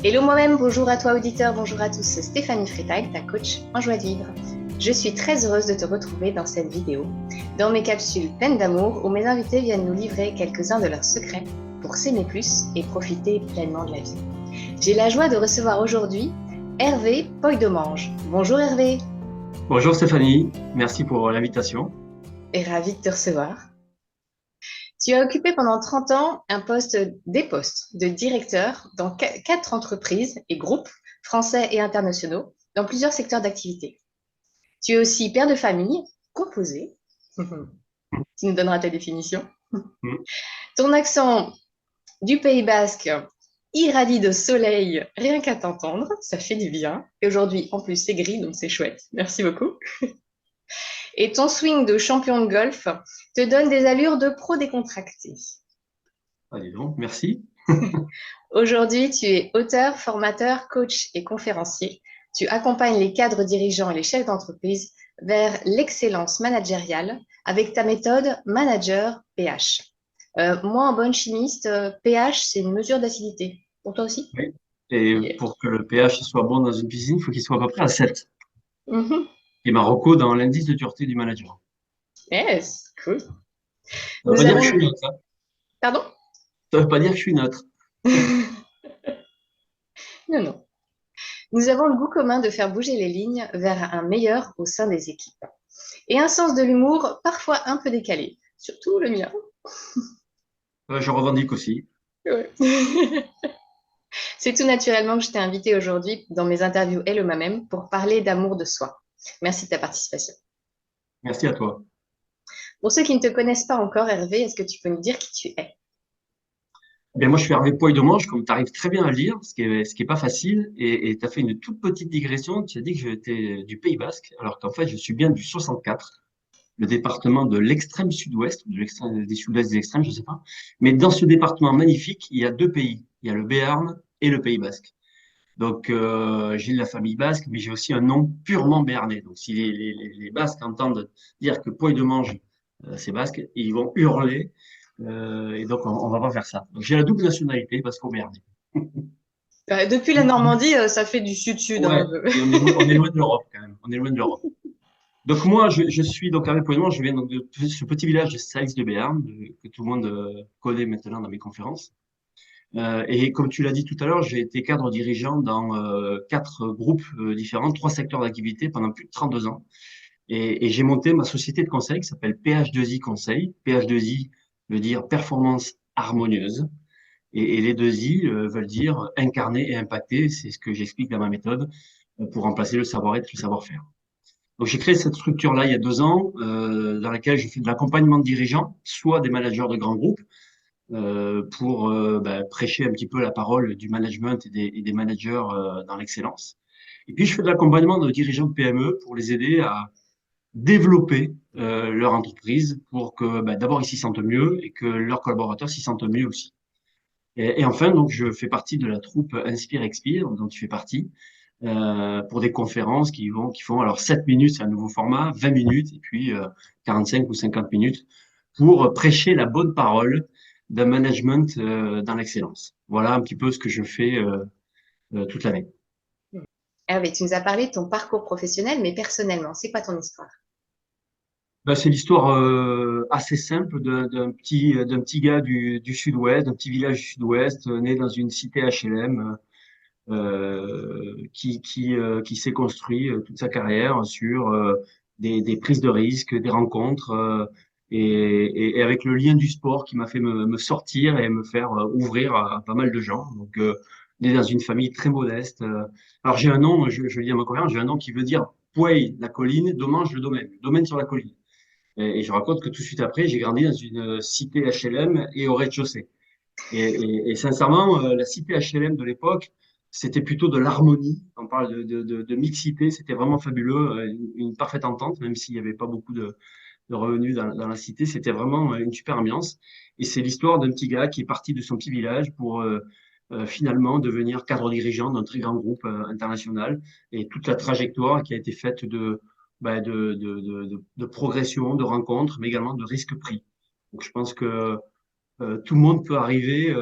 Hello moi-même, bonjour à toi auditeur, bonjour à tous, Stéphanie Freitag, ta coach en joie de vivre. Je suis très heureuse de te retrouver dans cette vidéo, dans mes capsules pleines d'amour où mes invités viennent nous livrer quelques-uns de leurs secrets pour s'aimer plus et profiter pleinement de la vie. J'ai la joie de recevoir aujourd'hui Hervé Poydemange. Bonjour Hervé. Bonjour Stéphanie, merci pour l'invitation. Et ravie de te recevoir. Tu as occupé pendant 30 ans des postes de directeur dans 4 entreprises et groupes français et internationaux dans plusieurs secteurs d'activité. Tu es aussi père de famille, composé. Tu nous donneras ta définition. Mm. Ton accent du Pays Basque irradie de soleil, rien qu'à t'entendre, ça fait du bien. Et aujourd'hui, en plus, c'est gris, donc c'est chouette. Merci beaucoup. Et ton swing de champion de golf te donne des allures de pro décontracté. Allez donc, merci. Aujourd'hui, tu es auteur, formateur, coach et conférencier. Tu accompagnes les cadres dirigeants et les chefs d'entreprise vers l'excellence managériale avec ta méthode Manager pH. Moi, en bonne chimiste, pH, c'est une mesure d'acidité. Pour toi aussi? Oui. Et Yeah. pour que le pH soit bon dans une piscine, il faut qu'il soit à peu près à 7. Mhm. Et Marocco dans l'indice de dureté du manager. Yes, cool. Ça veut pas Nous dire que avons je suis le... neutre, hein. Pardon? Ça veut pas dire que je suis neutre. Non, non. Nous avons le goût commun de faire bouger les lignes vers un meilleur au sein des équipes. Et un sens de l'humour parfois un peu décalé. Surtout le mien. Je revendique aussi. Ouais. C'est tout naturellement que je t'ai invité aujourd'hui dans mes interviews Hello moi-même pour parler d'amour de soi. Merci de ta participation. Merci à toi. Pour ceux qui ne te connaissent pas encore, Hervé, est-ce que tu peux nous dire qui tu es? Eh bien, moi, je suis Hervé Poydemange, comme tu arrives très bien à le lire, ce qui est pas facile. Et tu as fait une toute petite digression. Tu as dit que j'étais du Pays Basque, alors qu'en fait, je suis bien du 64, le département de l'extrême sud-ouest, ou de l'extrême, des sud-ouest des extrêmes, je sais pas. Mais dans ce département magnifique, il y a deux pays. Il y a le Béarn et le Pays Basque. Donc, j'ai de la famille basque, mais j'ai aussi un nom purement béarnais. Donc, si les Basques entendent dire que Poix-de-Mange, c'est basque, ils vont hurler. Et donc, on va pas faire ça. Donc, j'ai la double nationalité parce qu'au Béarnais. Depuis la Normandie, ça fait du sud-sud, Ouais, hein. et on est loin de l'Europe quand même. On est loin de l'Europe. Donc moi, je suis donc avec Poinement, je viens donc de ce petit village de Saïx de Béarn, que tout le monde connaît maintenant dans mes conférences. Et comme tu l'as dit tout à l'heure, j'ai été cadre dirigeant dans 4 groupes différents, 3 secteurs d'activité pendant plus de 32 ans. Et j'ai monté ma société de conseil qui s'appelle PH2I Conseil. PH2I veut dire performance harmonieuse. Et les deux I veulent dire incarner et impacter. C'est ce que j'explique dans ma méthode pour remplacer le savoir-être et le savoir-faire. Donc, j'ai créé cette structure-là il y a 2 ans, dans laquelle je fais de l'accompagnement de dirigeants, soit des managers de grands groupes, pour prêcher un petit peu la parole du management et des managers dans l'excellence. Et puis, je fais de l'accompagnement de dirigeants de PME pour les aider à développer leur entreprise pour que d'abord ils s'y sentent mieux et que leurs collaborateurs s'y sentent mieux aussi. Et enfin, donc, je fais partie de la troupe Inspire Expire, dont tu fais partie, pour des conférences qui font alors 7 minutes, c'est un nouveau format, 20 minutes, et puis 45 ou 50 minutes pour prêcher la bonne parole d'un management dans l'excellence. Voilà un petit peu ce que je fais toute l'année. Hervé, tu nous as parlé de ton parcours professionnel, mais personnellement, c'est quoi ton histoire? Ben, c'est l'histoire assez simple d'un petit gars du sud-ouest, d'un petit village du sud-ouest, né dans une cité HLM, qui s'est construit toute sa carrière sur des prises de risques, des rencontres, et avec le lien du sport qui m'a fait me sortir et me faire ouvrir à pas mal de gens. Donc, né dans une famille très modeste. Alors, j'ai un nom, je le dis à ma conférence, j'ai un nom qui veut dire Puey, la colline, Domange, le domaine sur la colline. Et je raconte que tout de suite après, j'ai grandi dans une cité HLM et au rez-de-chaussée. Et sincèrement, la cité HLM de l'époque, c'était plutôt de l'harmonie. On parle de mixité, c'était vraiment fabuleux, une parfaite entente, même s'il n'y avait pas beaucoup de revenus dans la cité. C'était vraiment une super ambiance. Et c'est l'histoire d'un petit gars qui est parti de son petit village pour finalement devenir cadre dirigeant d'un très grand groupe international. Et toute la trajectoire qui a été faite de progression, de rencontres, mais également de risques pris. Donc je pense que tout le monde peut arriver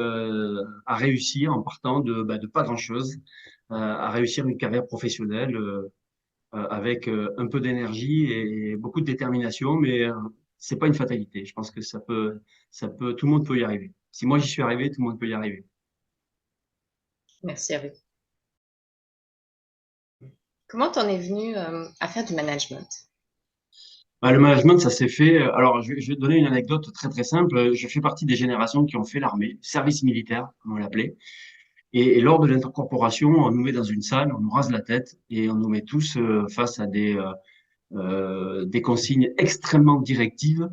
à réussir en partant de pas grand-chose, à réussir une carrière professionnelle avec un peu d'énergie et beaucoup de détermination, mais c'est pas une fatalité. Je pense que tout le monde peut y arriver. Si moi j'y suis arrivé, tout le monde peut y arriver. Merci à vous. Comment t'en es venu à faire du management? Bah, le management, ça s'est fait. Alors, je vais te donner une anecdote très très simple. Je fais partie des générations qui ont fait l'armée, service militaire, comme on l'appelait. Et lors de l'intercorporation, on nous met dans une salle, on nous rase la tête et on nous met tous face à des consignes extrêmement directives.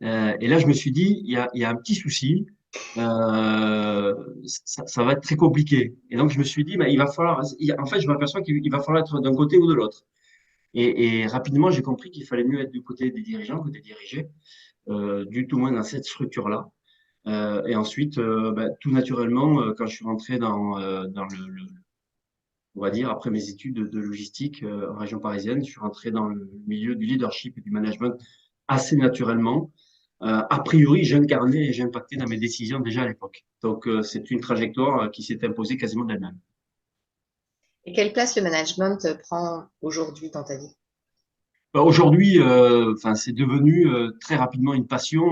Et là, je me suis dit, il y a un petit souci. Ça va être très compliqué. Et donc, je me suis dit, bah, il va falloir. En fait, je m'aperçois qu'il va falloir être d'un côté ou de l'autre. Et rapidement, j'ai compris qu'il fallait mieux être du côté des dirigeants que des dirigés, du tout moins dans cette structure-là. Et ensuite, bah, tout naturellement, quand je suis rentré dans on va dire, après mes études de logistique en région parisienne, je suis rentré dans le milieu du leadership et du management assez naturellement. A priori, j'ai incarné et j'ai impacté dans mes décisions déjà à l'époque. Donc, c'est une trajectoire qui s'est imposée quasiment d'elle-même. Et quelle place le management prend aujourd'hui dans ta vie? Bah, aujourd'hui, enfin, c'est devenu très rapidement une passion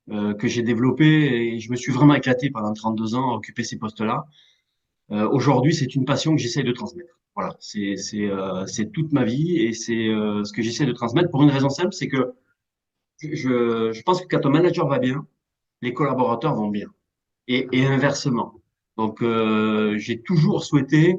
que j'ai développée et je me suis vraiment éclaté pendant 32 ans à occuper ces postes-là. Aujourd'hui, c'est une passion que j'essaie de transmettre. Voilà, c'est toute ma vie et c'est ce que j'essaie de transmettre pour une raison simple, c'est que je pense que quand un manager va bien, les collaborateurs vont bien et inversement. Donc, j'ai toujours souhaité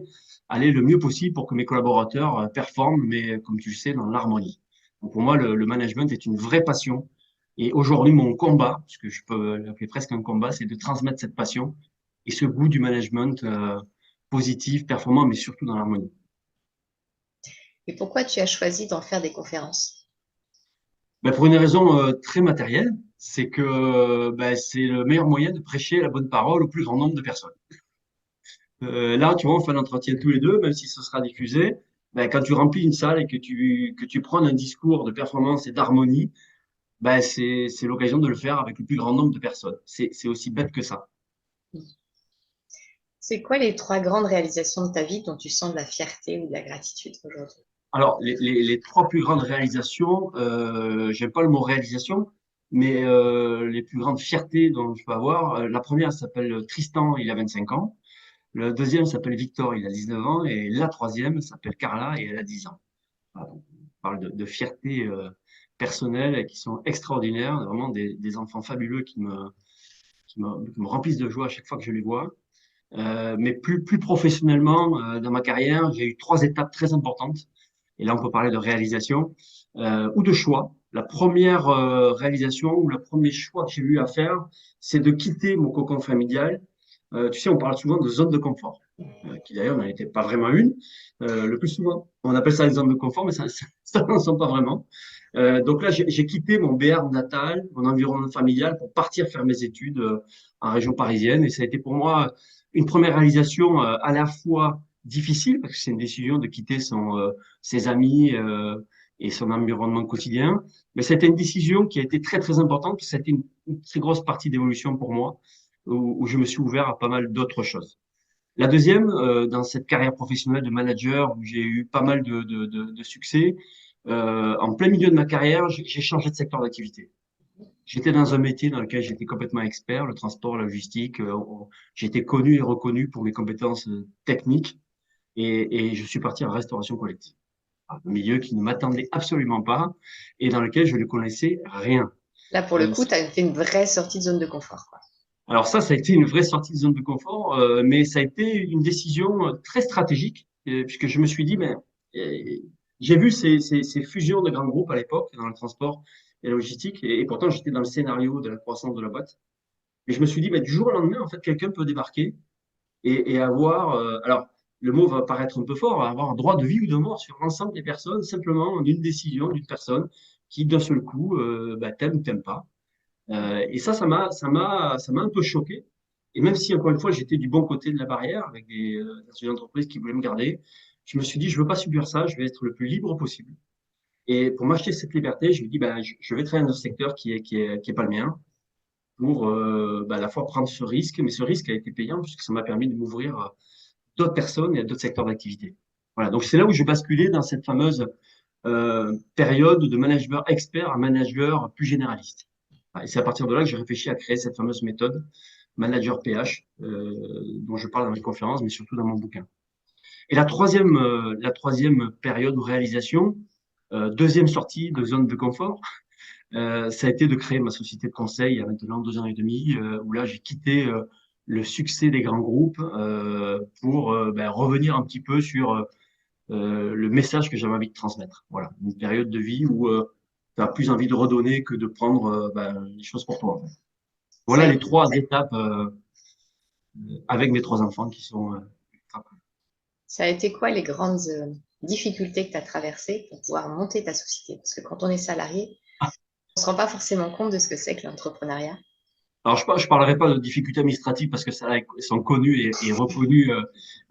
aller le mieux possible pour que mes collaborateurs performent, mais comme tu le sais, dans l'harmonie. Donc, pour moi, le management est une vraie passion. Et aujourd'hui, mon combat, parce que je peux l'appeler presque un combat, c'est de transmettre cette passion et ce goût du management positif, performant, mais surtout dans l'harmonie. Et pourquoi tu as choisi d'en faire des conférences? Ben, pour une raison très matérielle, c'est que ben, c'est le meilleur moyen de prêcher la bonne parole au plus grand nombre de personnes. Là, tu vois, on fait un entretien tous les deux, même si ce sera diffusé. Ben, quand tu remplis une salle et que tu prends un discours de performance et d'harmonie, ben, c'est l'occasion de le faire avec le plus grand nombre de personnes. C'est aussi bête que ça. C'est quoi les trois grandes réalisations de ta vie dont tu sens de la fierté ou de la gratitude aujourd'hui? Alors, les trois plus grandes réalisations, j'aime pas le mot réalisation, mais les plus grandes fiertés dont je peux avoir, la première s'appelle Tristan, il a 25 ans. Le deuxième s'appelle Victor, il a 19 ans. Et la troisième s'appelle Carla et elle a 10 ans. Voilà. On parle de fierté personnelle qui sont extraordinaires, vraiment des enfants fabuleux qui me remplissent de joie à chaque fois que je les vois. Mais plus professionnellement, dans ma carrière, j'ai eu trois étapes très importantes. Et là, on peut parler de réalisation ou de choix. La première réalisation ou le premier choix que j'ai eu à faire, c'est de quitter mon cocon familial. Tu sais, on parle souvent de zone de confort, qui d'ailleurs n'en était pas vraiment une. Le plus souvent, on appelle ça une zone de confort, mais ça n'en sont pas vraiment. Donc là, j'ai quitté mon BR natal, mon environnement familial, pour partir faire mes études en région parisienne. Et ça a été pour moi une première réalisation à la fois difficile, parce que c'est une décision de quitter ses amis et son environnement quotidien. Mais c'était une décision qui a été très, très importante, parce que c'était une très grosse partie d'évolution pour moi, où je me suis ouvert à pas mal d'autres choses. La deuxième, dans cette carrière professionnelle de manager où j'ai eu pas mal de succès, en plein milieu de ma carrière, j'ai changé de secteur d'activité. J'étais dans un métier dans lequel j'étais complètement expert, le transport, la logistique. J'étais connu et reconnu pour mes compétences techniques et je suis parti en restauration collective. Un milieu qui ne m'attendait absolument pas et dans lequel je ne connaissais rien. Là, pour le Euh, coup, tu as fait une vraie sortie de zone de confort, quoi. Alors ça a été une vraie sortie de zone de confort, mais ça a été une décision très stratégique, puisque je me suis dit, ben, euh, j'ai vu ces fusions de grands groupes à l'époque dans le transport et la logistique, et pourtant j'étais dans le scénario de la croissance de la boîte. Mais je me suis dit, ben, du jour au lendemain, en fait, quelqu'un peut débarquer et avoir, alors le mot va paraître un peu fort, avoir un droit de vie ou de mort sur l'ensemble des personnes, simplement en une décision d'une personne qui, d'un seul coup, ben, t'aime ou t'aime pas. Et ça m'a un peu choqué. Et même si, encore une fois, j'étais du bon côté de la barrière avec dans une entreprise qui voulait me garder, je me suis dit, je veux pas subir ça, je vais être le plus libre possible. Et pour m'acheter cette liberté, je me dis, ben, je vais travailler dans un secteur qui est pas le mien. pour à la fois prendre ce risque, mais ce risque a été payant puisque ça m'a permis de m'ouvrir à d'autres personnes et à d'autres secteurs d'activité. Voilà, donc c'est là où je basculais dans cette fameuse période de manager expert à manager plus généraliste. Et c'est à partir de là que j'ai réfléchi à créer cette fameuse méthode Manager PH, dont je parle dans mes conférences, mais surtout dans mon bouquin. Et la troisième période ou réalisation, deuxième sortie de zone de confort, ça a été de créer ma société de conseil il y a maintenant 2 ans et demi, où là j'ai quitté le succès des grands groupes pour revenir un petit peu sur le message que j'avais envie de transmettre. Voilà, une période de vie où tu as plus envie de redonner que de prendre les choses pour toi. En fait. Ça Voilà a, les trois étapes avec mes trois enfants qui sont ça a été quoi les grandes difficultés que tu as traversées pour pouvoir monter ta société? Parce que quand on est salarié, on ne se rend pas forcément compte de ce que c'est que l'entrepreneuriat. Alors, je parlerai pas de difficultés administratives parce que ça, elles sont connues et reconnues.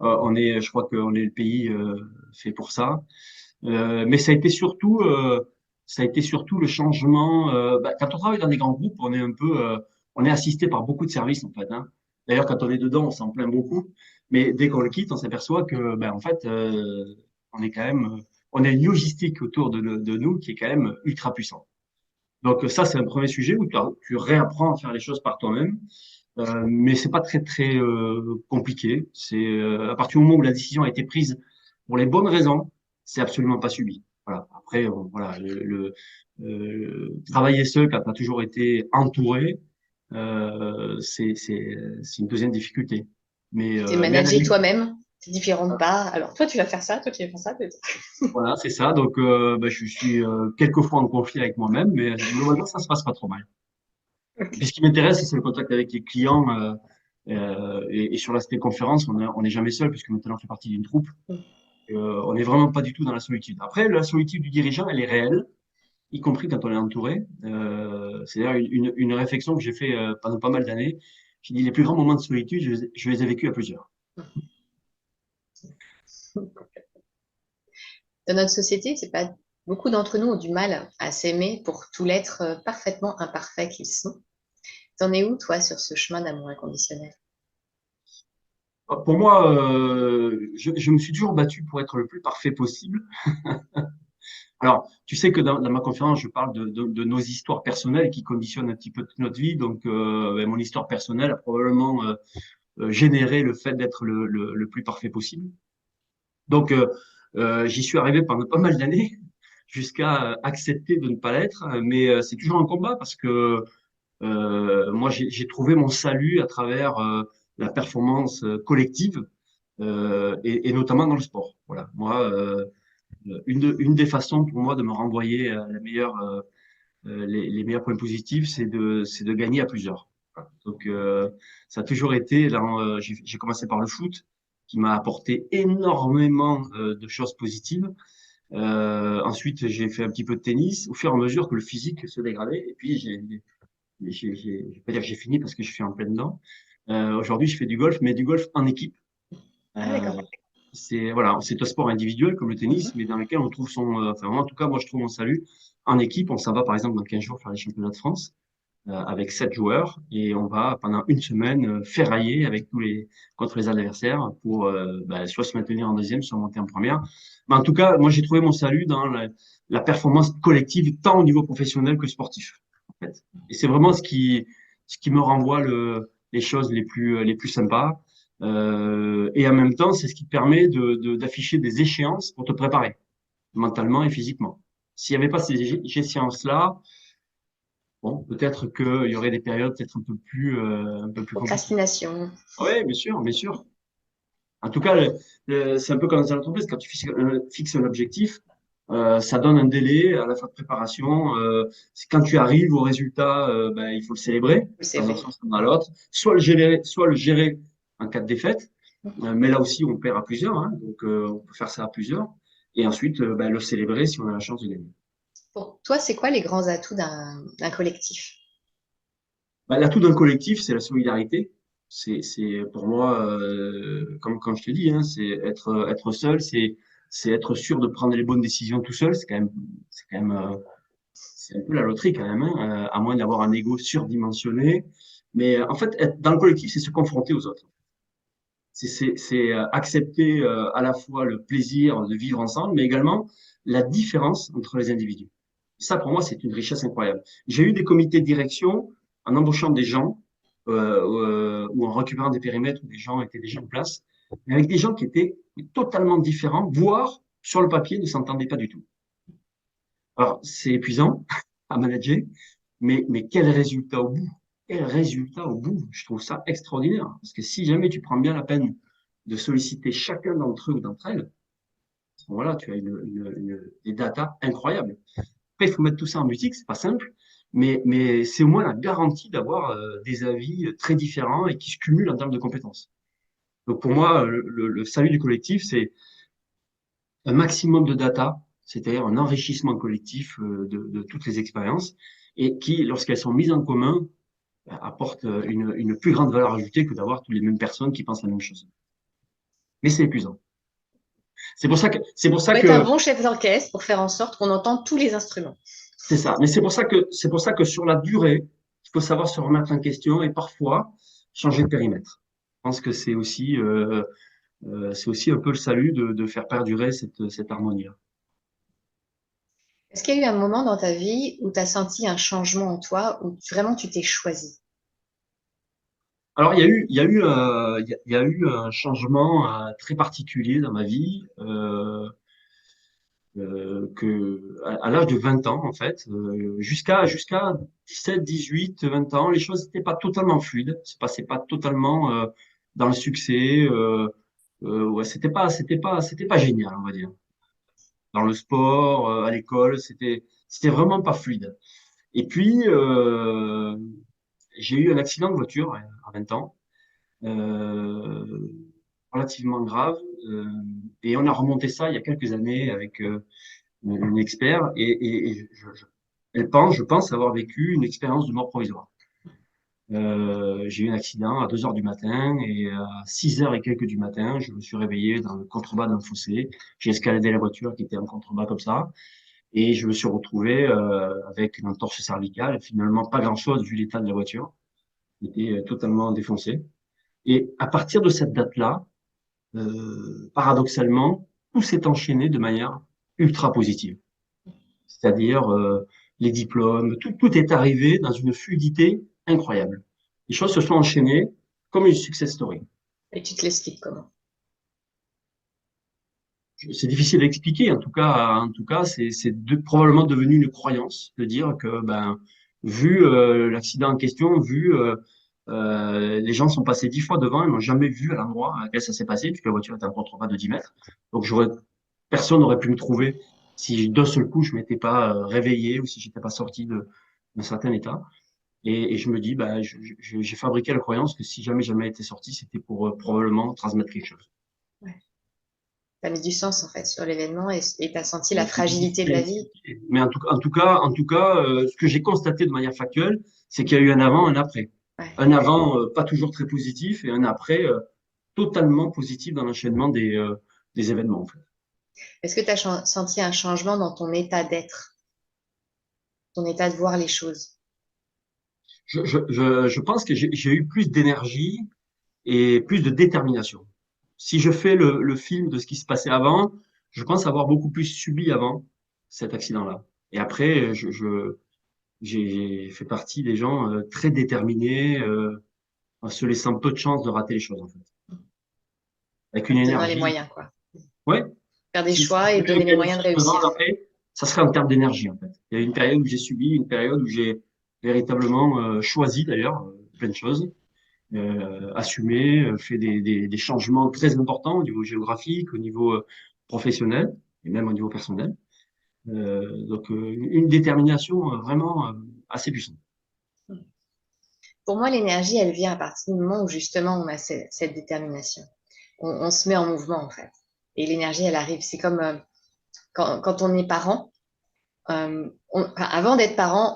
Je crois qu'on est le pays fait pour ça. Mais ça a été surtout le changement. Quand on travaille dans des grands groupes, on est assisté par beaucoup de services en fait. Hein. D'ailleurs, quand on est dedans, on s'en plaint beaucoup. Mais dès qu'on le quitte, on s'aperçoit que, en fait, on est quand même, on a une logistique autour de nous qui est quand même ultra puissante. Donc ça, c'est un premier sujet où tu réapprends à faire les choses par toi-même, mais c'est pas très très compliqué. C'est à partir du moment où la décision a été prise pour les bonnes raisons, c'est absolument pas subi. Voilà. Après, voilà, travailler seul quand tu as toujours été entouré, c'est une deuxième difficulté. Tu t'es Mais à la managé limite, toi-même, tes différentes parts. Alors, toi, tu vas faire ça, toi, tu vas faire ça. voilà, c'est ça. Donc, je suis quelquefois en conflit avec moi-même, mais globalement, ça se passe pas trop mal. Puis ce qui m'intéresse, c'est le contact avec les clients. Et sur l'aspect conférence, on n'est jamais seul puisque maintenant on fait partie d'une troupe. On n'est vraiment pas du tout dans la solitude. Après, la solitude du dirigeant, elle est réelle, y compris quand on est entouré. C'est d'ailleurs une réflexion que j'ai fait pendant pas mal d'années. J'ai dit les plus grands moments de solitude, je les ai vécus à plusieurs. Dans notre société, c'est pas beaucoup d'entre nous ont du mal à s'aimer pour tout l'être parfaitement imparfait qu'ils sont. T'en es où, toi, sur ce chemin d'amour inconditionnel? Pour moi, je me suis toujours battu pour être le plus parfait possible. Alors, tu sais que dans ma conférence, je parle de nos histoires personnelles qui conditionnent un petit peu toute notre vie. Donc, mon histoire personnelle a probablement généré le fait d'être le plus parfait possible. Donc, j'y suis arrivé pendant pas mal d'années jusqu'à accepter de ne pas l'être. Mais c'est toujours un combat parce que moi, j'ai trouvé mon salut à travers la performance collective et notamment dans le sport. Voilà. Moi, une des façons pour moi de me renvoyer les meilleurs points positifs, c'est de gagner à plusieurs. Voilà. Donc, ça a toujours été, là, j'ai commencé par le foot, qui m'a apporté énormément de choses positives. Ensuite, j'ai fait un petit peu de tennis, au fur et à mesure que le physique se dégradait. Et puis, je vais pas dire que j'ai fini parce que je suis en plein dedans. Aujourd'hui, je fais du golf, mais du golf en équipe. Ah, Euh, d'accord. c'est un sport individuel comme le tennis, mais dans lequel on trouve enfin, moi, en tout cas, moi, je trouve mon salut en équipe. On s'en va, par exemple, dans 15 jours faire les championnats de France avec 7 joueurs et on va, pendant une semaine, ferrailler avec contre les adversaires pour soit se maintenir en deuxième, soit monter en première. Mais en tout cas, moi, j'ai trouvé mon salut dans la performance collective, tant au niveau professionnel que sportif, en fait. Et c'est vraiment ce qui me renvoie les choses les plus sympas. Et en même temps, c'est ce qui te permet d'afficher des échéances pour te préparer mentalement et physiquement. S'il n'y avait pas ces échéances-là, bon, peut-être qu'il y aurait des périodes peut-être un peu plus compliquées. Procrastination. Oui, bien sûr, bien sûr. En tout cas, c'est un peu comme dans l'entreprise, quand tu fixes un objectif, ça donne un délai à la fin de préparation. Quand tu arrives au résultat, il faut le célébrer, C'est dans un vrai. sens ou dans l'autre. Soit le gérer en cas de défaite, mais là aussi, on perd à plusieurs, hein, donc on peut faire ça à plusieurs. Et ensuite, le célébrer si on a la chance de gagner. Pour toi, c'est quoi les grands atouts d'un collectif? L'atout d'un collectif, c'est la solidarité. Pour moi, comme je te dis, hein, c'est être seul, c'est être sûr de prendre les bonnes décisions tout seul. C'est quand même c'est un peu la loterie quand même, hein, à moins d'avoir un ego surdimensionné. Mais en fait, être dans le collectif, c'est se confronter aux autres. C'est accepter à la fois le plaisir de vivre ensemble, mais également la différence entre les individus. Ça, pour moi, c'est une richesse incroyable. J'ai eu des comités de direction en embauchant des gens ou en récupérant des périmètres où des gens étaient déjà en place, mais avec des gens qui étaient totalement différents, voire sur le papier ne s'entendaient pas du tout. Alors, c'est épuisant à manager, mais quel résultat au bout? Quel résultat au bout? Je trouve ça extraordinaire. Parce que si jamais tu prends bien la peine de solliciter chacun d'entre eux ou d'entre elles, voilà, tu as des datas incroyables. Après, il faut mettre tout ça en musique, c'est pas simple, mais c'est au moins la garantie d'avoir des avis très différents et qui se cumulent en termes de compétences. Donc pour moi, le salut du collectif, c'est un maximum de data, c'est-à-dire un enrichissement collectif de toutes les expériences, et qui, lorsqu'elles sont mises en commun, apportent une plus grande valeur ajoutée que d'avoir toutes les mêmes personnes qui pensent la même chose. Mais c'est épuisant. C'est pour ça Faut être un que bon chef d'orchestre pour faire en sorte qu'on entende tous les instruments. c'est ça. Mais c'est pour ça que sur la durée, il faut savoir se remettre en question et parfois changer de périmètre. Je pense que c'est aussi un peu le salut de faire perdurer cette harmonie-là. Est-ce qu'il y a eu un moment dans ta vie où tu as senti un changement en toi, où vraiment tu t'es choisi? Alors, il y a eu un changement très particulier dans ma vie à l'âge de 20 ans, en fait, jusqu'à 17, 18, 20 ans, les choses n'étaient pas totalement fluides, se passaient pas totalement dans le succès. Ouais, c'était pas génial, on va dire. Dans le sport, à l'école, c'était vraiment pas fluide. Et puis, j'ai eu un accident de voiture à 20 ans. euh, Relativement grave. euh, et on a remonté ça il y a quelques années avec une expert. Et je pense avoir vécu une expérience de mort provisoire. J'ai eu un accident à 2 heures du matin et à 6 heures et quelques du matin, je me suis réveillé dans le contrebas d'un fossé. J'ai escaladé la voiture qui était en contrebas comme ça et je me suis retrouvé avec une entorse cervicale. Finalement, pas grand-chose vu l'état de la voiture. Elle était totalement défoncée. Et à partir de cette date-là, paradoxalement, tout s'est enchaîné de manière ultra positive. C'est-à-dire les diplômes, tout est arrivé dans une fluidité incroyable. Les choses se sont enchaînées comme une success story. Et tu te l'expliques comment? C'est difficile à expliquer, en tout cas, c'est probablement devenu une croyance de dire que, ben, vu l'accident en question, les gens sont passés 10 fois devant, ils n'ont jamais vu à l'endroit à quel ça s'est passé, puisque la voiture était à un contrebas de 10 mètres. Donc, personne n'aurait pu me trouver si d'un seul coup je m'étais pas réveillé ou si j'étais pas sorti d'un certain état. Et je me dis, bah, j'ai fabriqué la croyance que si jamais été sorti, c'était pour probablement transmettre quelque chose. Ouais. Tu as mis du sens en fait sur l'événement et tu as senti la fragilité de la vie. Mais en tout cas, ce que j'ai constaté de manière factuelle, c'est qu'il y a eu un avant, un après. Ouais. Un avant pas toujours très positif et un après totalement positif dans l'enchaînement des événements, en fait. Est-ce que tu as senti un changement dans ton état d'être, ton état de voir les choses? Je pense que j'ai eu plus d'énergie et plus de détermination. Si je fais le film de ce qui se passait avant, je pense avoir beaucoup plus subi avant cet accident-là. Et après, j'ai fait partie des gens très déterminés, en se laissant peu de chances de rater les choses, en fait. Avec En une te donnant les énergie. moyens, quoi. Ouais. Faire des Si choix je et devais donner les moyens de qualifier un réussir. avant après, ça serait en termes d'énergie, en fait. Il y a eu une période où j'ai subi, une période où j'ai véritablement choisi, d'ailleurs, plein de choses, assumé, fait des changements très importants au niveau géographique, au niveau professionnel et même au niveau personnel. Donc, une détermination vraiment assez puissante. Pour moi, l'énergie, elle vient à partir du moment où justement on a cette détermination. On se met en mouvement en fait. Et l'énergie, elle arrive. C'est comme quand on est parent. Enfin, avant d'être parent,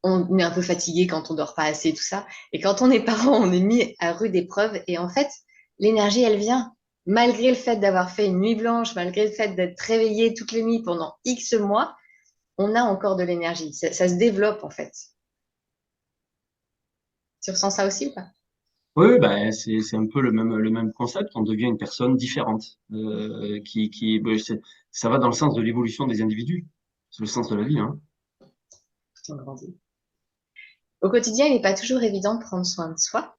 on est un peu fatigué quand on dort pas assez, tout ça. Et quand on est parent, on est mis à rude épreuve. Et en fait, l'énergie, elle vient. Malgré le fait d'avoir fait une nuit blanche, malgré le fait d'être réveillé toutes les nuits pendant X mois, on a encore de l'énergie. Ça se développe en fait. Tu ressens ça aussi ou pas? Oui, ben, c'est un peu le même concept. On devient une personne différente, ben, ça va dans le sens de l'évolution des individus. C'est le sens de la vie, hein. On grandit. Au quotidien, il n'est pas toujours évident de prendre soin de soi.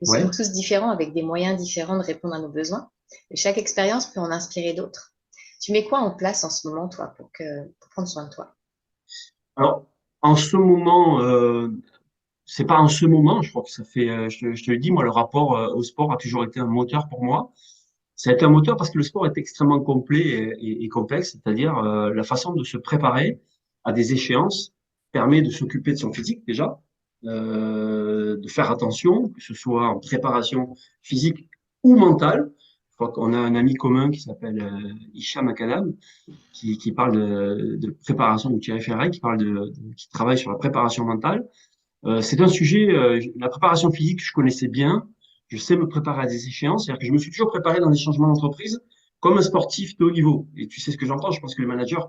Nous sommes Ouais. tous différents avec des moyens différents de répondre à nos besoins. Et chaque expérience peut en inspirer d'autres. Tu mets quoi en place en ce moment, toi, pour prendre soin de toi? Alors, en ce moment, c'est pas en ce moment, je crois que ça fait, je te le dis, moi, le rapport au sport a toujours été un moteur pour moi. Ça a été un moteur parce que le sport est extrêmement complet et complexe, c'est-à-dire la façon de se préparer à des échéances permet de s'occuper de son physique déjà, de faire attention, que ce soit en préparation physique ou mentale. Je crois qu'on a un ami commun qui s'appelle Hicham Akadam, qui parle de préparation, ou Thierry Ferret, qui travaille sur la préparation mentale. C'est un sujet, la préparation physique, je connaissais bien. Je sais me préparer à des échéances. C'est-à-dire que je me suis toujours préparé dans des changements d'entreprise comme un sportif de haut niveau. Et tu sais ce que j'entends. Je pense que les managers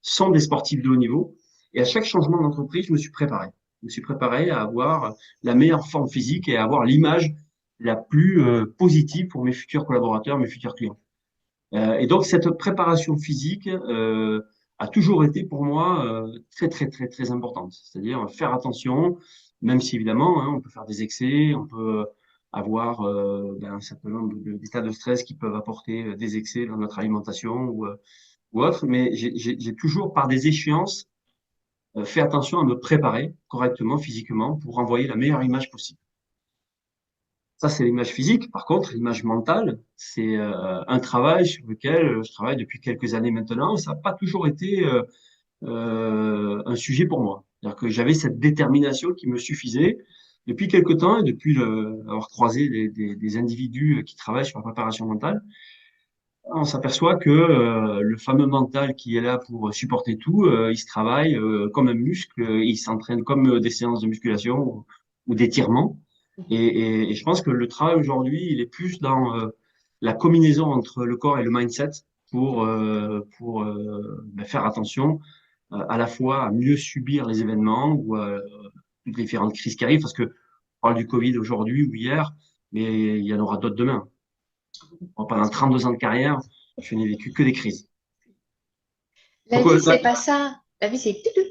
sont des sportifs de haut niveau. Et à chaque changement d'entreprise, je me suis préparé. Je me suis préparé à avoir la meilleure forme physique et à avoir l'image la plus positive pour mes futurs collaborateurs, mes futurs clients. Et donc, cette préparation physique a toujours été pour moi très, très, très, très importante. C'est-à-dire faire attention, même si évidemment, hein, on peut faire des excès, on peut avoir un certain nombre d'états de stress qui peuvent apporter des excès dans notre alimentation ou autre, mais j'ai toujours, par des échéances, fait attention à me préparer correctement physiquement pour envoyer la meilleure image possible. Ça, c'est l'image physique. Par contre, l'image mentale, c'est un travail sur lequel je travaille depuis quelques années maintenant. Ça n'a pas toujours été un sujet pour moi. C'est-à-dire que j'avais cette détermination qui me suffisait depuis quelque temps et depuis avoir croisé des individus qui travaillent sur la préparation mentale. On s'aperçoit que le fameux mental qui est là pour supporter tout, il se travaille comme un muscle, il s'entraîne comme des séances de musculation ou d'étirement. Et je pense que le travail aujourd'hui, il est plus dans la combinaison entre le corps et le mindset pour faire attention à la fois à mieux subir les événements ou toutes les différentes crises qui arrivent, parce que on parle du Covid aujourd'hui ou hier, mais il y en aura d'autres demain. Moi, pendant 32 ans de carrière, je n'ai vécu que des crises. La Donc, vie, c'est pas ça. La vie, c'est tutut,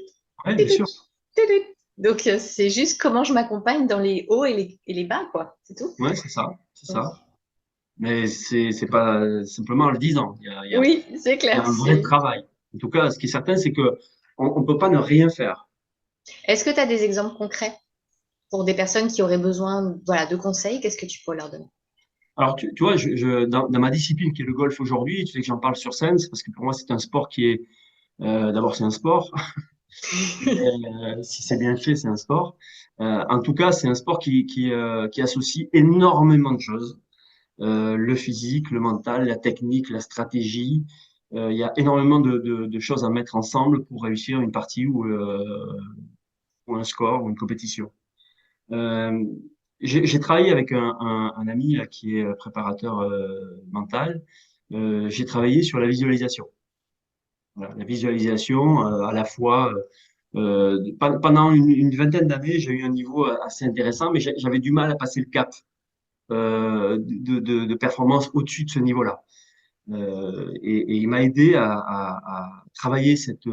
ouais, bien tutut, sûr. tutut. Donc, c'est juste comment je m'accompagne dans les hauts et les bas, quoi. C'est tout. Ouais, c'est ça. Mais c'est pas simplement en le disant. Oui, c'est Il y a clair. un vrai travail. En tout cas, ce qui est certain, c'est que on peut pas ne rien faire. Est-ce que tu as des exemples concrets pour des personnes qui auraient besoin, voilà, de conseils? Qu'est-ce que tu peux leur donner? Alors, tu vois, dans ma discipline qui est le golf aujourd'hui, tu sais que j'en parle sur scène, c'est parce que pour moi, c'est un sport qui est, d'abord, c'est un sport. Si c'est bien fait, c'est un sport. En tout cas, c'est un sport qui associe énormément de choses. Le physique, le mental, la technique, la stratégie. Il y a énormément de choses à mettre ensemble pour réussir une partie ou un score ou une compétition. Euh, j'ai travaillé avec un ami là, qui est préparateur mental. J'ai travaillé sur la visualisation. Voilà, la visualisation, à la fois, pendant une vingtaine d'années, j'ai eu un niveau assez intéressant, mais j'avais du mal à passer le cap de performance au-dessus de ce niveau-là. Et il m'a aidé à travailler cette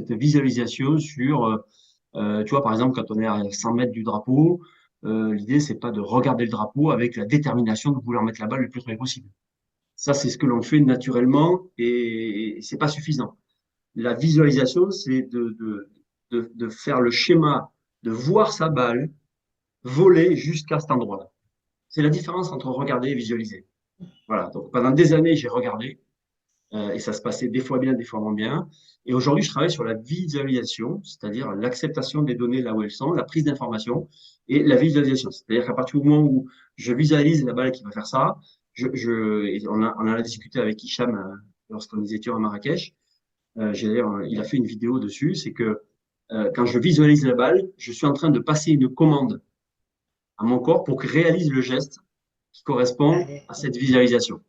visualisation sur, tu vois, par exemple, quand on est à 100 mètres du drapeau, l'idée, c'est pas de regarder le drapeau avec la détermination de vouloir mettre la balle le plus près possible. Ça, c'est ce que l'on fait naturellement et c'est pas suffisant. La visualisation, c'est de faire le schéma, de voir sa balle voler jusqu'à cet endroit-là. C'est la différence entre regarder et visualiser. Voilà. Donc, pendant des années, j'ai regardé et ça se passait des fois bien, des fois moins bien. Et aujourd'hui, je travaille sur la visualisation, c'est-à-dire l'acceptation des données là où elles sont, la prise d'information et la visualisation. C'est-à-dire qu'à partir du moment où je visualise la balle qui va faire ça, et on en a discuté avec Hicham lorsqu'on était à Marrakech. Il a fait une vidéo dessus. C'est que quand je visualise la balle, je suis en train de passer une commande à mon corps pour qu'il réalise le geste qui correspond Allez. à cette visualisation.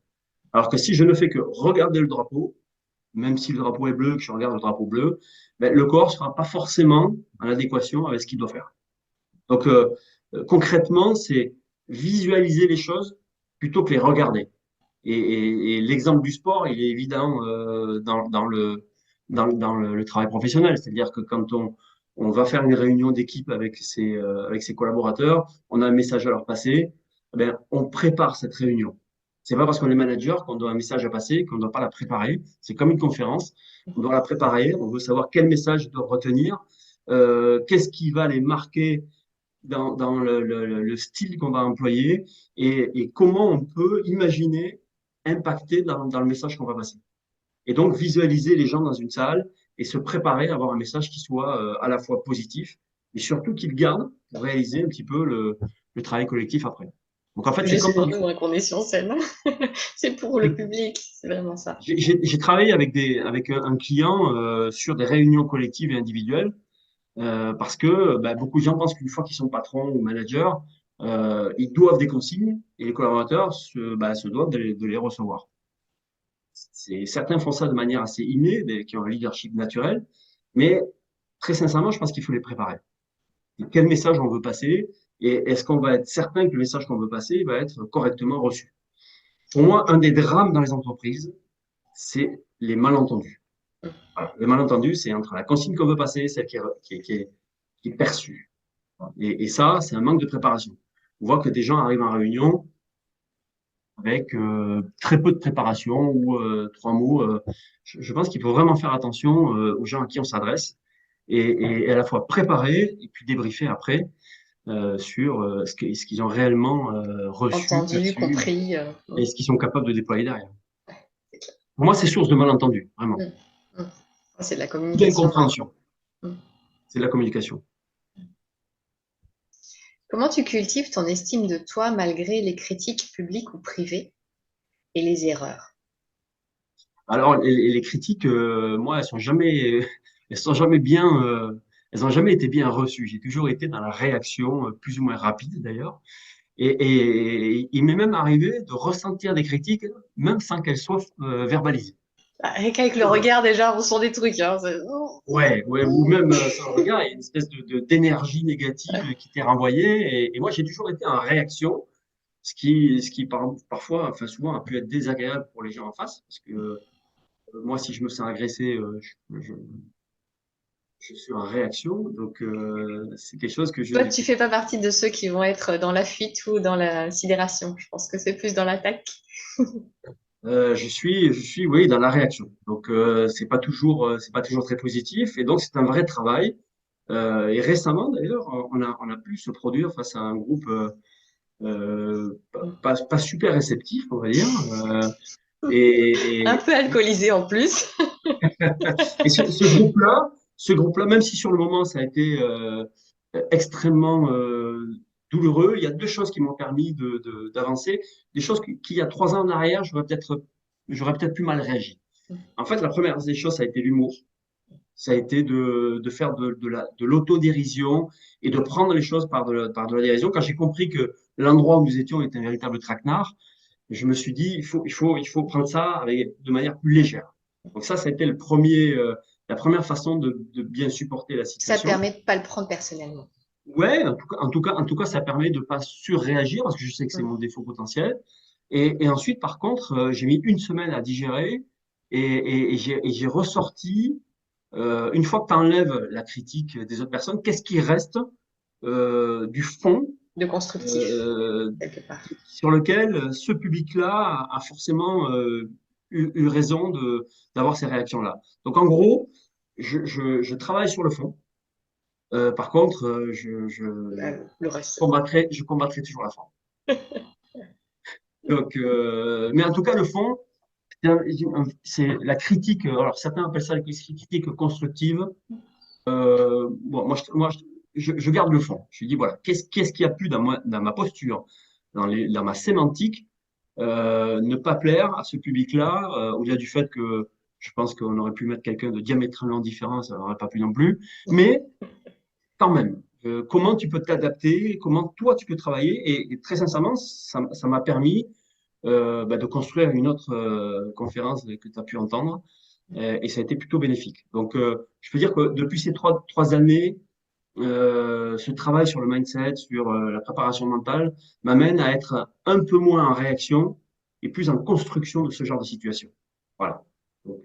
Alors que si je ne fais que regarder le drapeau, même si le drapeau est bleu, que je regarde le drapeau bleu, ben, le corps sera pas forcément en adéquation avec ce qu'il doit faire. Donc, concrètement, c'est visualiser les choses plutôt que les regarder. Et l'exemple du sport, il est évident dans le travail professionnel. C'est-à-dire que quand on va faire une réunion d'équipe avec ses collaborateurs, on a un message à leur passer, eh ben, on prépare cette réunion. C'est pas parce qu'on est manager qu'on doit un message à passer, qu'on ne doit pas la préparer. C'est comme une conférence. On doit la préparer. On veut savoir quel message ils doivent retenir, qu'est-ce qui va les marquer dans le style qu'on va employer et comment on peut imaginer impacter dans le message qu'on va passer. Et donc, visualiser les gens dans une salle et se préparer à avoir un message qui soit à la fois positif et surtout qu'ils gardent pour réaliser un petit peu le travail collectif après. Donc, en fait, c'est Juste comme pour nous, qu'on est sur scène. C'est pour le public, c'est vraiment ça. j'ai travaillé avec un client sur des réunions collectives et individuelles parce que bah, beaucoup de gens pensent qu'une fois qu'ils sont patrons ou managers, ils doivent des consignes et les collaborateurs se doivent de les recevoir. Certains font ça de manière assez innée, qui ont un leadership naturel, mais très sincèrement, je pense qu'il faut les préparer. Et quel message on veut passer et est-ce qu'on va être certain que le message qu'on veut passer va être correctement reçu? Pour moi, un des drames dans les entreprises, c'est les malentendus. Voilà. Le malentendu, c'est entre la consigne qu'on veut passer et celle qui est perçue. Et ça, c'est un manque de préparation. On voit que des gens arrivent en réunion avec très peu de préparation ou trois mots. Je pense qu'il faut vraiment faire attention aux gens à qui on s'adresse et à la fois préparer et puis débriefer après sur ce qu'ils ont réellement reçu, Entendu, perçu compris. et ce qu'ils sont capables de déployer derrière. Pour moi, c'est source de malentendus, vraiment. Mm. C'est de la communication. D'incompréhension. Mm. C'est de la communication. Comment tu cultives ton estime de toi malgré les critiques publiques ou privées et les erreurs? Alors, les critiques, moi, elles sont jamais bien, elles ont jamais été bien reçues. J'ai toujours été dans la réaction, plus ou moins rapide d'ailleurs. Et il m'est même arrivé de ressentir des critiques, même sans qu'elles soient verbalisées. Ah, rien qu'avec le regard, déjà, on sent des trucs. Hein, Ouais, ouais, ou même sans le regard, il y a une espèce d'énergie négative qui t'est renvoyée. Et moi, j'ai toujours été en réaction, ce qui parfois, enfin souvent, a pu être désagréable pour les gens en face, parce que moi, si je me sens agressé, je suis en réaction. Donc, c'est quelque chose que Toi, tu fais pas partie de ceux qui vont être dans la fuite ou dans la sidération. Je pense que c'est plus dans l'attaque. oui, dans la réaction. Donc, c'est pas toujours très positif. Et donc, c'est un vrai travail. Et récemment, d'ailleurs, on a pu se produire face à un groupe pas super réceptif, on va dire. Un Et, peu alcoolisé en plus. et ce groupe-là, même si sur le moment ça a été extrêmement douloureux, il y a deux choses qui m'ont permis d'avancer, des choses qui, il y a 3 ans en arrière, j'aurais peut-être plus mal réagi. En fait, la première des choses, ça a été l'humour. Ça a été de faire de l'autodérision et de prendre les choses par de la dérision. Quand j'ai compris que l'endroit où nous étions était un véritable traquenard, je me suis dit, il faut prendre ça de manière plus légère. Donc ça a été la première façon de bien supporter la Ça situation. permet de pas le prendre personnellement. Ouais, en tout cas, ça permet de pas surréagir parce que je sais que c'est mon défaut potentiel. Et ensuite, par contre, j'ai mis une semaine à digérer et j'ai ressorti, une fois que tu enlèves la critique des autres personnes, qu'est-ce qui reste du fond De constructif, euh, quelque part. sur lequel ce public-là a forcément eu raison d'avoir ces réactions-là. Donc, en gros, je travaille sur le fond. Par contre, Le reste. je combattrai toujours la forme. Donc, mais en tout cas, le fond, c'est la critique. Alors, certains appellent ça la critique constructive. Bon, je garde le fond. Je dis, voilà, qu'est-ce qu'il y a pu dans ma posture, dans ma sémantique, ne pas plaire à ce public-là, au-delà du fait que je pense qu'on aurait pu mettre quelqu'un de diamétralement différent, ça n'aurait pas pu non plus. Mais quand même, comment tu peux t'adapter, comment toi tu peux travailler. Et très sincèrement, ça m'a permis de construire une autre conférence que tu as pu entendre, et ça a été plutôt bénéfique. Donc, je peux dire que depuis ces trois années, ce travail sur le mindset, sur la préparation mentale, m'amène à être un peu moins en réaction et plus en construction de ce genre de situation. Voilà. Donc,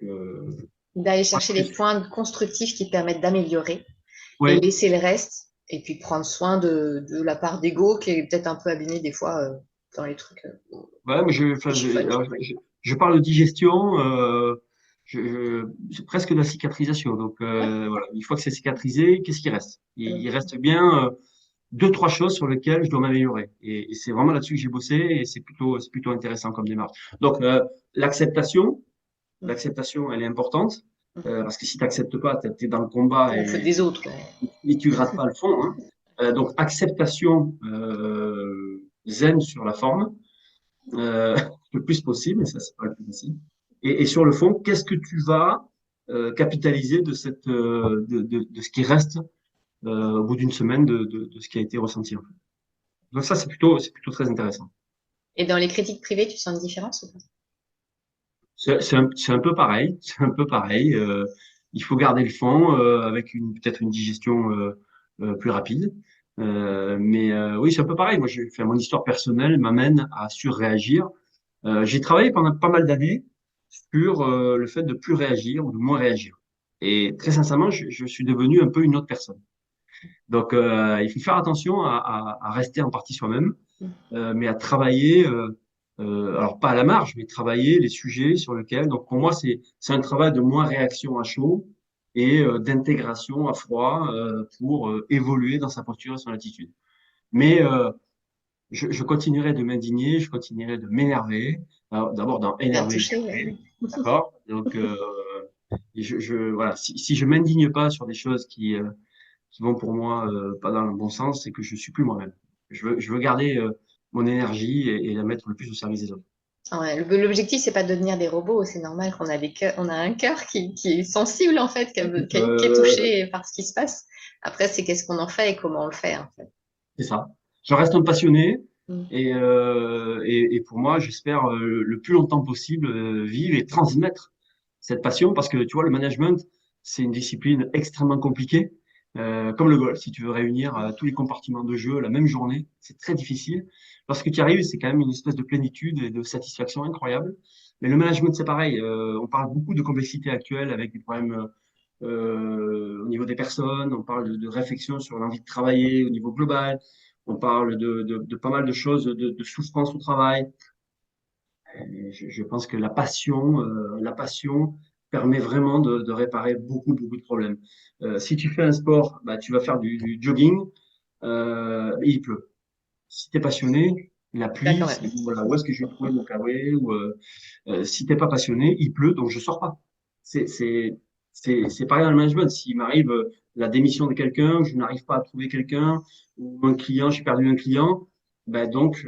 D'aller pas chercher les plus. points constructifs qui te permettent d'améliorer et Ouais, laisser le reste, et puis prendre soin de la part d'ego qui est peut-être un peu abîmée des fois dans les trucs ouais, mais enfin, chiffonnés. alors, je parle de digestion, c'est presque de la cicatrisation. Donc, Ouais. voilà, une fois que c'est cicatrisé, qu'est-ce qui reste? Il reste bien deux, trois choses sur lesquelles je dois m'améliorer. Et c'est vraiment là-dessus que j'ai bossé et c'est plutôt intéressant comme démarche. Donc, l'acceptation, l'acceptation, elle est importante parce que si tu n'acceptes pas, tu es dans le combat On fait des autres. Ouais. et tu grattes pas le fond. Hein. Donc, acceptation zen sur la forme, euh, le plus possible, et ça, c'est pas le plus facile. Et sur le fond, qu'est-ce que tu vas capitaliser de de ce qui reste au bout d'une semaine de ce qui a été ressenti. En fait. Donc ça, c'est plutôt très intéressant. Et dans les critiques privées, tu sens une différence ou pas? C'est un peu pareil, c'est un peu pareil. Il faut garder le fond avec peut-être une digestion plus rapide. Oui, c'est un peu pareil. Moi, j'ai fait mon histoire personnelle m'amène à surréagir. J'ai travaillé pendant pas mal d'années sur le fait de plus réagir ou de moins réagir. Et très sincèrement, je suis devenu un peu une autre personne. Donc, il faut faire attention à rester en partie soi-même, mais à travailler, alors pas à la marge, mais travailler les sujets sur lesquels. Donc, pour moi, c'est un travail de moins réaction à chaud et d'intégration à froid pour évoluer dans sa posture et son attitude. Mais je continuerai de m'indigner, je continuerai de m'énerver. Alors, d'abord, dans Bien énerver, touché. énerver, d'accord? Donc, voilà, si je m'indigne pas sur des choses qui vont pour moi pas dans le bon sens, c'est que je suis plus moi-même. Je veux garder mon énergie et la mettre le plus au service des autres. Ouais, l'objectif, c'est pas de devenir des robots. C'est normal qu'on a on a un cœur qui est sensible, en fait, qui est Euh, touché par ce qui se passe. Après, c'est qu'est-ce qu'on en fait et comment on le fait, en fait. c'est ça. Je reste un passionné Mm. et pour moi, j'espère le plus longtemps possible vivre et transmettre cette passion parce que tu vois, le management, c'est une discipline extrêmement compliquée. Comme le golf, si tu veux réunir tous les compartiments de jeu la même journée, c'est très difficile. Lorsque tu y arrives, c'est quand même une espèce de plénitude et de satisfaction incroyable. Mais le management, c'est pareil. On parle beaucoup de complexité actuelle avec des problèmes au niveau des personnes. On parle de réflexion sur l'envie de travailler au niveau global. On parle de pas mal de choses, de souffrance au travail. Et je pense que la passion permet vraiment de réparer beaucoup, beaucoup de problèmes. Si tu fais un sport, bah, tu vas faire du jogging et il pleut. Si tu es passionné, la D'accord, pluie, ouais. c'est voilà, où est-ce que je vais trouver mon kawaii ou si t'es pas passionné, il pleut, donc je sors pas. C'est c'est c'est pareil dans le management. S'il m'arrive la démission de quelqu'un, je n'arrive pas à trouver quelqu'un ou un client, j'ai perdu un client, ben donc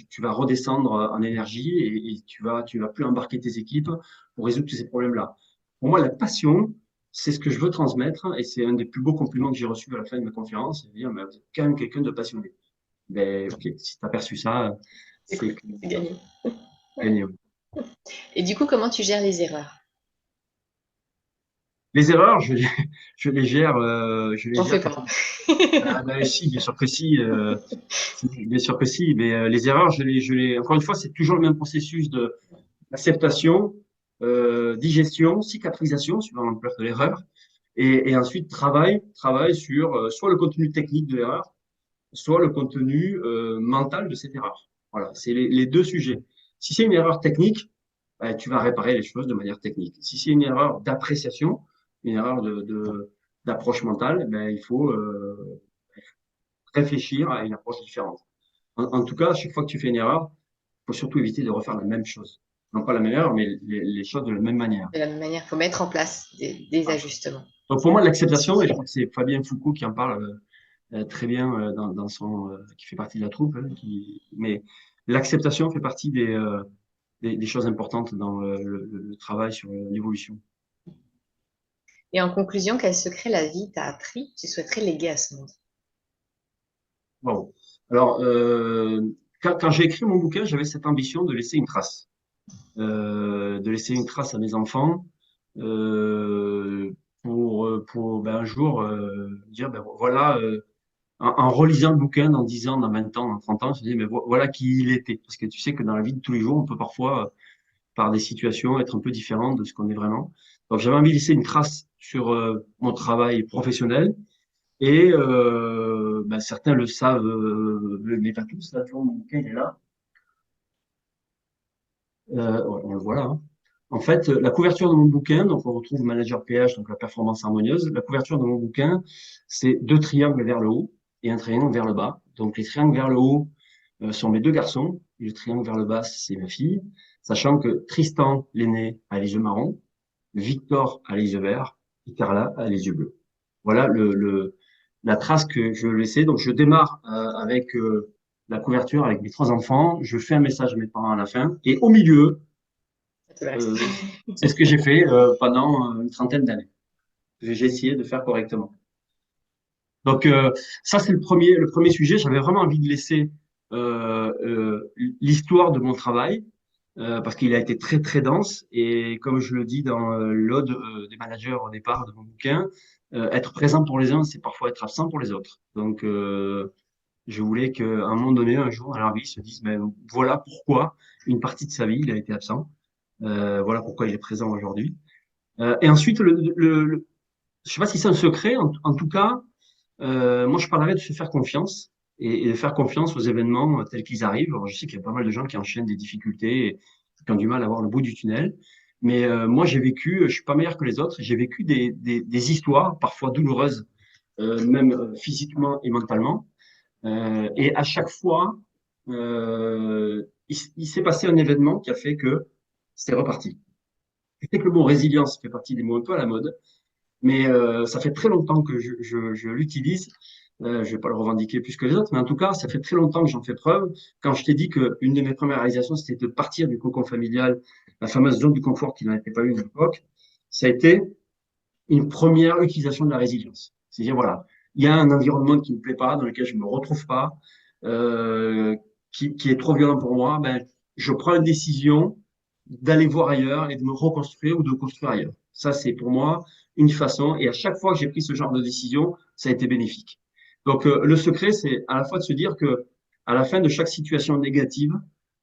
tu vas redescendre en énergie et tu vas plus embarquer tes équipes pour résoudre tous ces problèmes-là. Pour moi, la passion, c'est ce que je veux transmettre et c'est un des plus beaux compliments que j'ai reçus à la fin de ma conférence, c'est de dire, mais vous êtes quand même quelqu'un de passionné. Ben, ok, si tu as perçu ça, c'est Écoute, que c'est gagné. gagné. Et du coup, comment tu gères les erreurs? Les erreurs, je les J'en fais gère quand pas. ah, ben, si, bien sûr que si, bien sûr que si, mais les erreurs, encore une fois, c'est toujours le même processus de acceptation, digestion, cicatrisation, suivant l'ampleur de l'erreur, et ensuite travail sur soit le contenu technique de l'erreur, soit le contenu mental de cette erreur. Voilà, c'est les deux sujets. Si c'est une erreur technique, ben, tu vas réparer les choses de manière technique. Si c'est une erreur d'appréciation, une erreur d'approche mentale, ben, il faut réfléchir à une approche différente. En tout cas, chaque fois que tu fais une erreur, il faut surtout éviter de refaire la même chose. Non pas la même erreur, mais les choses de la même manière. De la même manière, il faut mettre en place des Voilà. ajustements. Donc pour moi, l'acceptation, et je crois que c'est Fabien Foucault qui en parle très bien dans qui fait partie de la troupe, hein, mais l'acceptation fait partie des choses importantes dans le travail sur l'évolution. Et en conclusion, quel secret la vie t'a appris, tu souhaiterais léguer à ce monde? Bon. Alors, quand j'ai écrit mon bouquin, j'avais cette ambition de laisser une trace à mes enfants, euh, pour ben, un jour dire, ben, voilà, en relisant le bouquin dans 10 ans, dans 20 ans, dans 30 ans, je me dis, mais voilà qui il était. Parce que tu sais que dans la vie de tous les jours, on peut parfois, par des situations, être un peu différent de ce qu'on est vraiment. Donc j'avais envie de laisser une trace sur mon travail professionnel. Et ben, certains le savent, mais pas tous. Là, tu vois, mon bouquin, il est là. Ouais, on le voit là, hein. En fait, la couverture de mon bouquin, donc on retrouve Manager PH, donc la performance harmonieuse. La couverture de mon bouquin, c'est deux triangles vers le haut et un triangle vers le bas. Donc les triangles vers le haut sont mes deux garçons, et le triangle vers le bas, c'est ma fille. Sachant que Tristan, l'aîné, a les yeux marrons, Victor a les yeux verts, et Carla a les yeux bleus. Voilà la trace que je vais laisser. Donc je démarre avec la couverture avec mes trois enfants. Je fais un message à mes parents à la fin, et au milieu, Ça te reste. euh, c'est ce que j'ai fait pendant une trentaine d'années. J'ai essayé de faire correctement. Donc ça, c'est le premier sujet. J'avais vraiment envie de laisser l'histoire de mon travail parce qu'il a été très, très dense. Et comme je le dis dans l'Ode des managers au départ de mon bouquin, être présent pour les uns, c'est parfois être absent pour les autres. Donc je voulais qu'à un moment donné, un jour, dans leur vie, ils se disent, ben, voilà pourquoi une partie de sa vie, il a été absent. Voilà pourquoi il est présent aujourd'hui. Et ensuite, je sais pas si c'est un secret, en tout cas, moi je parlerais de se faire confiance et de faire confiance aux événements tels qu'ils arrivent. Alors, je sais qu'il y a pas mal de gens qui enchaînent des difficultés et qui ont du mal à voir le bout du tunnel. Mais moi j'ai vécu, je suis pas meilleur que les autres, j'ai vécu des histoires parfois douloureuses, même physiquement et mentalement. Et à chaque fois, il s'est passé un événement qui a fait que c'est reparti. Je sais que le mot résilience fait partie des mots un peu à la mode, mais ça fait très longtemps que je l'utilise. Je vais pas le revendiquer plus que les autres, mais en tout cas, ça fait très longtemps que j'en fais preuve. Quand je t'ai dit qu'une de mes premières réalisations, c'était de partir du cocon familial, la fameuse zone du confort qui n'en était pas une à l'époque, ça a été une première utilisation de la résilience. C'est-à-dire, voilà, il y a un environnement qui me plaît pas, dans lequel je me retrouve pas, euh, qui est trop violent pour moi, ben, je prends une décision d'aller voir ailleurs et de me reconstruire ou de construire ailleurs. Ça, c'est pour moi une façon. Et à chaque fois que j'ai pris ce genre de décision, ça a été bénéfique. Donc, le secret, c'est à la fois de se dire que à la fin de chaque situation négative,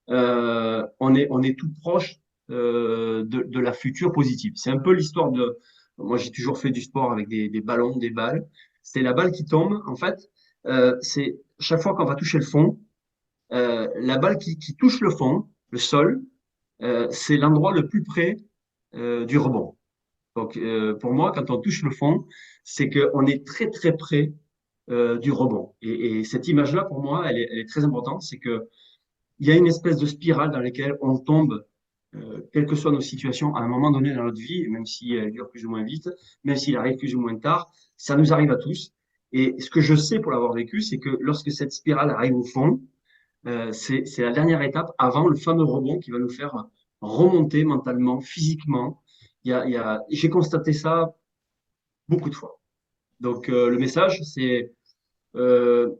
on est tout proche de la future positive. C'est un peu l'histoire de. Moi, j'ai toujours fait du sport avec des ballons, des balles. C'est la balle qui tombe. En fait, c'est chaque fois qu'on va toucher le fond, la balle qui touche le fond, le sol, c'est l'endroit le plus près du rebond. Donc, pour moi, quand on touche le fond, c'est qu'on est très, très près du rebond. Et cette image-là, pour moi, elle est très importante. C'est que il y a une espèce de spirale dans laquelle on tombe, quelles que soient nos situations, à un moment donné dans notre vie, même si elle dure plus ou moins vite, même s'il arrive plus ou moins tard, ça nous arrive à tous. Et ce que je sais pour l'avoir vécu, c'est que lorsque cette spirale arrive au fond, c'est la dernière étape avant le fameux rebond qui va nous faire remonter mentalement, physiquement. J'ai constaté ça beaucoup de fois. Donc, le message, c'est euh,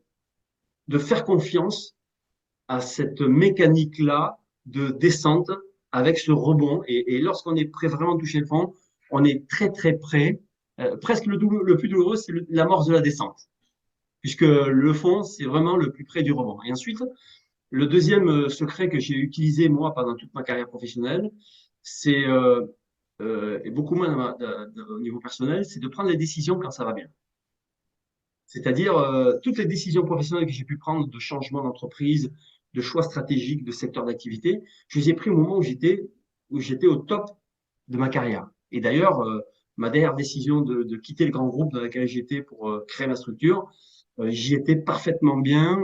de faire confiance à cette mécanique-là de descente avec ce rebond. Et lorsqu'on est prêt vraiment de toucher le fond, on est très, très près. Presque le plus douloureux, c'est l'amorce de la descente, puisque le fond, c'est vraiment le plus près du rebond. Et ensuite, le deuxième secret que j'ai utilisé moi pendant toute ma carrière professionnelle, c'est et beaucoup moins au niveau personnel, c'est de prendre les décisions quand ça va bien. C'est-à-dire toutes les décisions professionnelles que j'ai pu prendre de changement d'entreprise, de choix stratégiques, de secteur d'activité, je les ai pris au moment où j'étais au top de ma carrière. Et d'ailleurs, ma dernière décision de quitter le grand groupe dans lequel j'étais pour créer ma structure, j'y étais parfaitement bien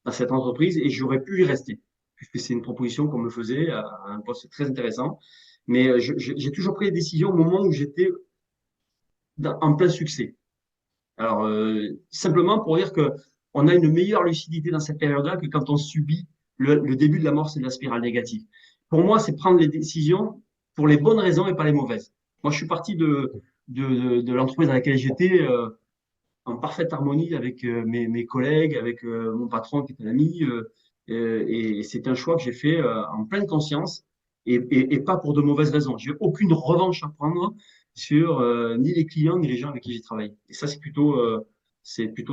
dans cette entreprise et j'aurais pu y rester, puisque c'est une proposition qu'on me faisait à un poste très intéressant. Mais j'ai toujours pris des décisions au moment où j'étais en plein succès. Alors, simplement pour dire que on a une meilleure lucidité dans cette période-là que quand on subit le début de l'amorce et de la spirale négative. Pour moi, c'est prendre les décisions pour les bonnes raisons et pas les mauvaises. Moi, je suis parti de l'entreprise dans laquelle j'étais en parfaite harmonie avec mes collègues, avec mon patron qui était un ami. Et c'est un choix que j'ai fait en pleine conscience. et pas pour de mauvaises raisons. J'ai aucune revanche à prendre sur ni les clients ni les gens avec qui j'ai travaillé. Et ça, c'est plutôt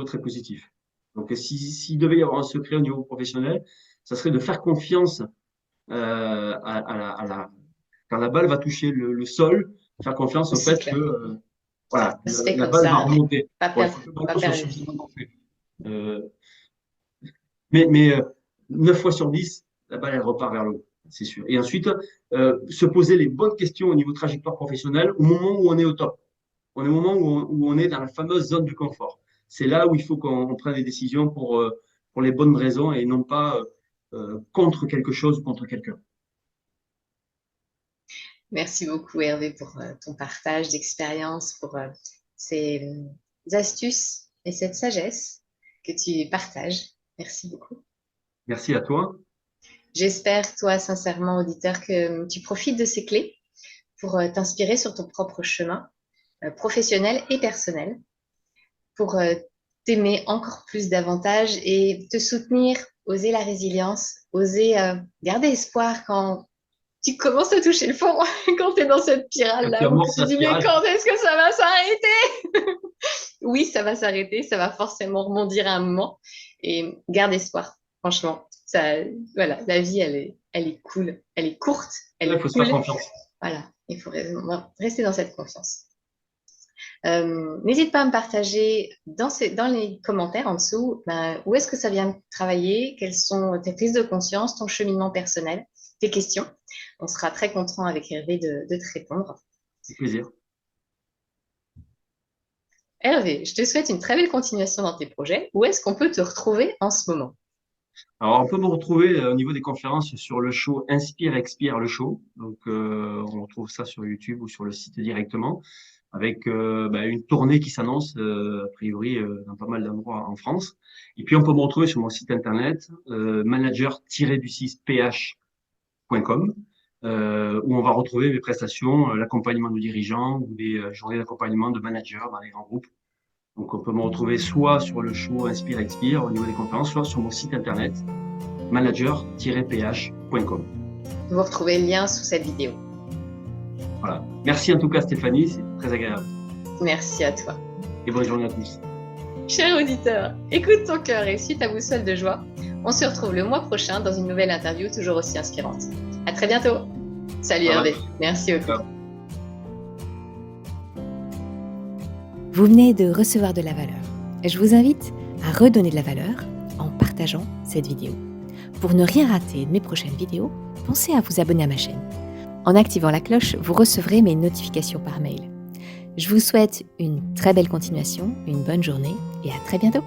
très positif. Donc, s'il devait y avoir un secret au niveau professionnel, ça serait de faire confiance quand la balle va toucher le sol, faire confiance au C'est fait que clair. voilà, Ça se fait la comme balle va ça. remonter. Pas Bon, il perdre, faut que pas l'encontre soit perdre le fil. suffisamment fait. Euh, mais 9 fois sur 10, la balle, elle repart vers le haut, c'est sûr. Et ensuite, se poser les bonnes questions au niveau trajectoire professionnelle au moment où on est au top. On est au moment où on est dans la fameuse zone du confort. C'est là où il faut qu'on prenne des décisions pour les bonnes raisons et non pas contre quelque chose ou contre quelqu'un. Merci beaucoup, Hervé, pour ton partage d'expérience, pour ces astuces et cette sagesse que tu partages. Merci beaucoup. Merci à toi. J'espère, toi, sincèrement, auditeur, que tu profites de ces clés pour t'inspirer sur ton propre chemin professionnel et personnel, pour t'aimer encore plus davantage et te soutenir, oser la résilience, oser garder espoir quand tu commences à toucher le fond, quand tu es dans cette Quand spirale-là, tu où tu amorces te la dis, mais spirale, quand est-ce que ça va s'arrêter? Oui, ça va s'arrêter, ça va forcément rebondir à un moment. Et garde espoir, franchement. Ça, voilà, la vie, elle est cool, elle est courte, elle il est faut se faire cool. confiance. Voilà, il faut rester dans cette confiance. N'hésite pas à me partager dans les commentaires en dessous où est-ce que ça vient de travailler, quelles sont tes prises de conscience, ton cheminement personnel, tes questions. On sera très content avec Hervé de te répondre. Avec plaisir. Hervé, je te souhaite une très belle continuation dans tes projets. Où est-ce qu'on peut te retrouver en ce moment? Alors, on peut me retrouver au niveau des conférences sur le show Inspire, Expire, le show. Donc, on retrouve ça sur YouTube ou sur le site directement, avec une tournée qui s'annonce, a priori, dans pas mal d'endroits en France. Et puis, on peut me retrouver sur mon site internet, manager-ph.com, où on va retrouver mes prestations, l'accompagnement de dirigeants ou des journées d'accompagnement de managers dans les grands groupes. Donc, on peut me retrouver soit sur le show Inspire Expire au niveau des conférences, soit sur mon site internet manager-ph.com. Vous retrouvez le lien sous cette vidéo. Voilà. Merci en tout cas Stéphanie, c'est très agréable. Merci à toi. Et bonne journée à tous. Cher auditeur, écoute ton cœur et suis ta boussole de joie. On se retrouve le mois prochain dans une nouvelle interview toujours aussi inspirante. À très bientôt. Salut Hervé. Merci beaucoup. Vous venez de recevoir de la valeur. Je vous invite à redonner de la valeur en partageant cette vidéo. Pour ne rien rater de mes prochaines vidéos, pensez à vous abonner à ma chaîne. En activant la cloche, vous recevrez mes notifications par mail. Je vous souhaite une très belle continuation, une bonne journée et à très bientôt.